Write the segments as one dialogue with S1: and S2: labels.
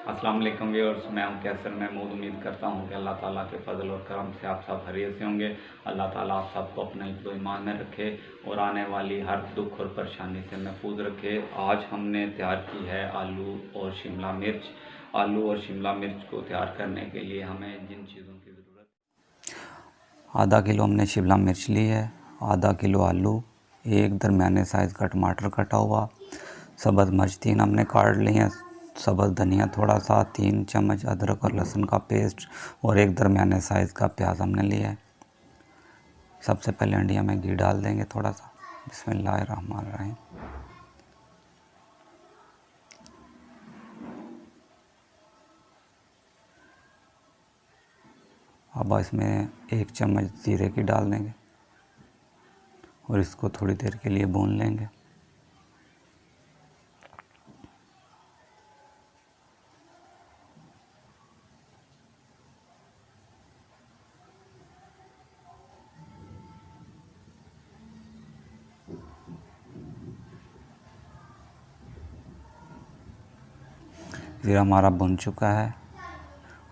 S1: अस्सलाम वालेकुम व्यूअर्स, मैं हूं कैसर महमूद। उम्मीद करता हूं कि अल्लाह ताला के फजल और करम से आप सब खैरियत से होंगे। अल्लाह ताला आप सबको अपने हिफ्ज़ व ईमान में रखे और आने वाली हर दुख और परेशानी से महफूज रखे। आज हमने तैयार की है आलू और शिमला मिर्च। आलू और शिमला मिर्च को तैयार करने के लिए हमें जिन चीज़ों की ज़रूरत,
S2: आधा किलो हमने शिमला मिर्च ली है, आधा किलो आलू, एक दरमियाने साइज़ का टमाटर कटा हुआ, सब्ज़ मिर्च 3 हमने काट ली हैं, सब्ज़ धनिया थोड़ा सा, 3 चम्मच अदरक और लहसुन का पेस्ट और एक दरमियाने साइज़ का प्याज हमने लिया है। सबसे पहले हंडिया में घी डाल देंगे थोड़ा सा। बिस्मिल्लाहिर्रहमानिर्रहीम। अब इसमें 1 चम्मच जीरे की डाल देंगे और इसको थोड़ी देर के लिए भून लेंगे। ज़ीरा हमारा भुन चुका है।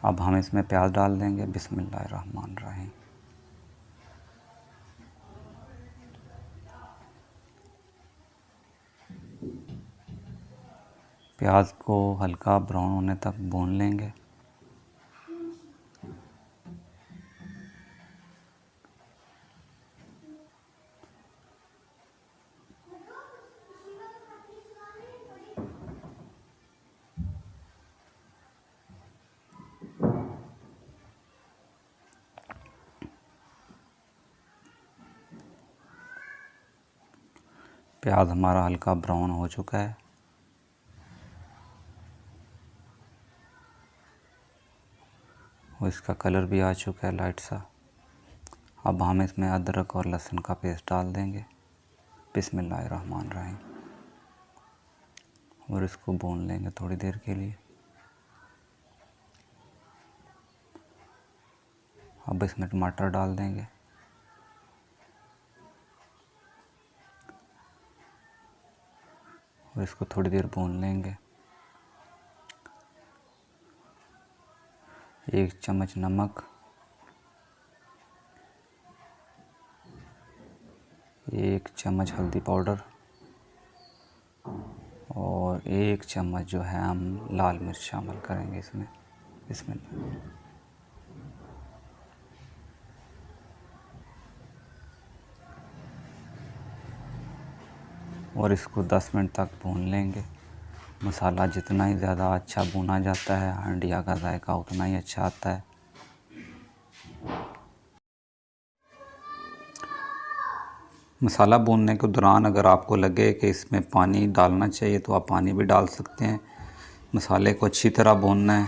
S2: अब हम इसमें प्याज डाल देंगे। बिस्मिल्लाहिर्रहमानिर्रहीम। प्याज को हल्का ब्राउन होने तक भून लेंगे। प्याज हमारा हल्का ब्राउन हो चुका है और इसका कलर भी आ चुका है लाइट सा। अब हम इसमें अदरक और लहसुन का पेस्ट डाल देंगे। बिस्मिल्लाहिर्रहमानिर्रहीम। और इसको भून लेंगे थोड़ी देर के लिए। अब इसमें टमाटर डाल देंगे और इसको थोड़ी देर भून लेंगे। 1 चम्मच नमक, 1 चम्मच हल्दी पाउडर और 1 चम्मच जो है हम लाल मिर्च शामिल करेंगे इसमें। इसमें और इसको 10 मिनट तक भून लेंगे। मसाला जितना ही ज़्यादा अच्छा भुना जाता है, हंडिया का जायका उतना ही अच्छा आता है। मसाला भूनने के दौरान अगर आपको लगे कि इसमें पानी डालना चाहिए तो आप पानी भी डाल सकते हैं। मसाले को अच्छी तरह भूनना है।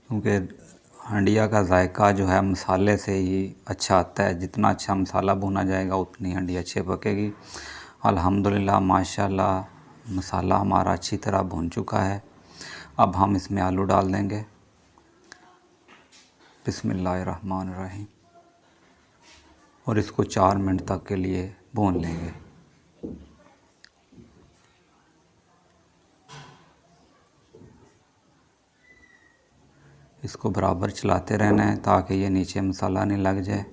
S2: क्योंकि हंडिया का जायका जो है मसाले से ही अच्छा आता है। जितना अच्छा मसाला भुना जाएगा उतनी हंडी अच्छी पकेगी। अल्हम्दुलिल्लाह माशाल्लाह मसाला हमारा अच्छी तरह भुन चुका है। अब हम इसमें आलू डाल देंगे। बिस्मिल्लाहिर्रहमानिर्रहीम। और इसको 4 मिनट तक के लिए भून लेंगे। इसको बराबर चलाते रहना है ताकि ये नीचे मसाला नहीं लग जाए।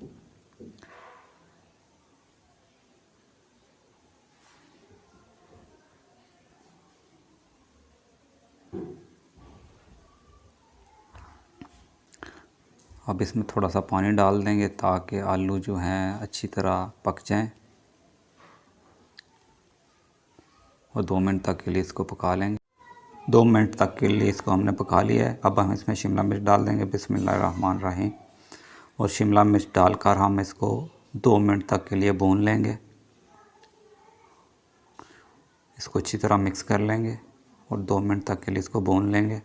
S2: अब इसमें थोड़ा सा पानी डाल देंगे ताकि आलू जो हैं अच्छी तरह पक जाएं और 2 मिनट तक के लिए इसको पका लेंगे। 2 मिनट तक के लिए इसको हमने पका लिया है। अब हम इसमें शिमला मिर्च डाल देंगे। बिस्मिल्लाहिर्रहमानिर्रहीम। और शिमला मिर्च डालकर हम इसको 2 मिनट तक के लिए भून लेंगे। इसको अच्छी तरह मिक्स कर लेंगे और 2 मिनट तक के लिए इसको भून लेंगे।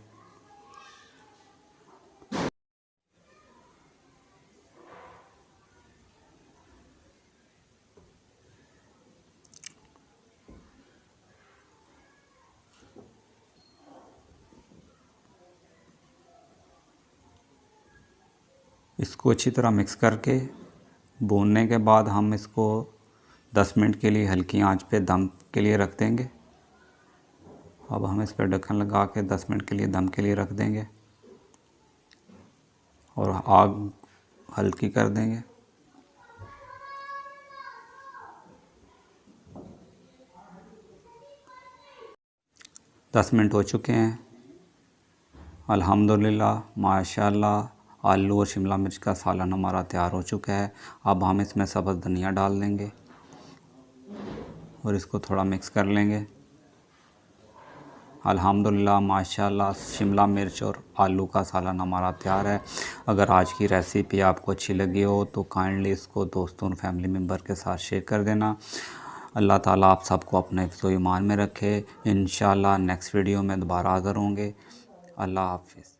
S2: इसको अच्छी तरह मिक्स करके भूनने के बाद हम इसको 10 मिनट के लिए हल्की आंच पे दम के लिए रख देंगे। अब हम इस पर ढक्कन लगा के 10 मिनट के लिए दम के लिए रख देंगे और आग हल्की कर देंगे। दस मिनट हो चुके हैं। अल्हम्दुलिल्लाह माशाल्लाह आलू और शिमला मिर्च का सालन हमारा तैयार हो चुका है। अब हम इसमें सब्ज़ धनिया डाल देंगे और इसको थोड़ा मिक्स कर लेंगे। अल्हम्दुलिल्लाह माशाल्लाह शिमला मिर्च और आलू का सालन हमारा तैयार है। अगर आज की रेसिपी आपको अच्छी लगी हो तो काइंडली इसको दोस्तों और फैमिली मेम्बर के साथ शेयर कर देना। अल्लाह ताला आप सबको अपने हिफ्ज़-ओ-ईमान में रखे। इंशाअल्लाह नेक्स्ट वीडियो में दोबारा हाज़िर होंगे। अल्लाह हाफ़िज़।